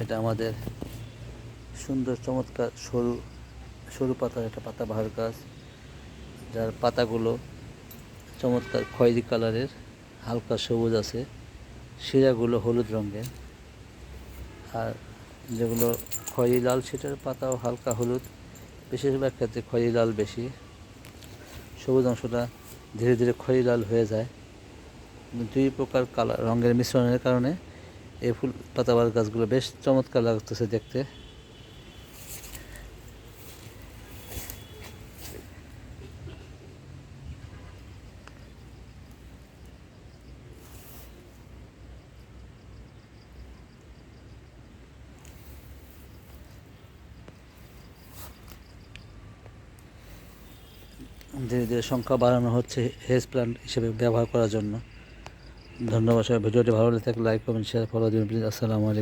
এটা আমাদের সুন্দর চমৎকার সরু সরু পাতার একটা পাতাবাহার গাছ, যার পাতাগুলো চমৎকার খয়েরি কালারের, হালকা সবুজ আছে, শিরাগুলো হলুদ রঙের। আর যেগুলো খয়েরি লাল সেটার পাতাও হালকা হলুদ, বেশিরভাগ ক্ষেত্রে খয়েরি লাল বেশি। সবুজ অংশটা ধীরে ধীরে খয়েরি লাল হয়ে যায়। দুই প্রকার কালার রঙের মিশ্রণের কারণে এই ফুল পাতাবাহার গাছগুলো বেশ চমৎকার লাগতেছে দেখতে। ধীরে ধীরে সংখ্যা বাড়ানো হচ্ছে হেজ প্ল্যান্ট হিসেবে ব্যবহার করার জন্য। ধন্যবাদ সবাই। ভিডিওটি ভালো লাগলে লাইক কমেন্ট শেয়ার ফলো দিন প্লিজ। আসসালামু আলাইকুম।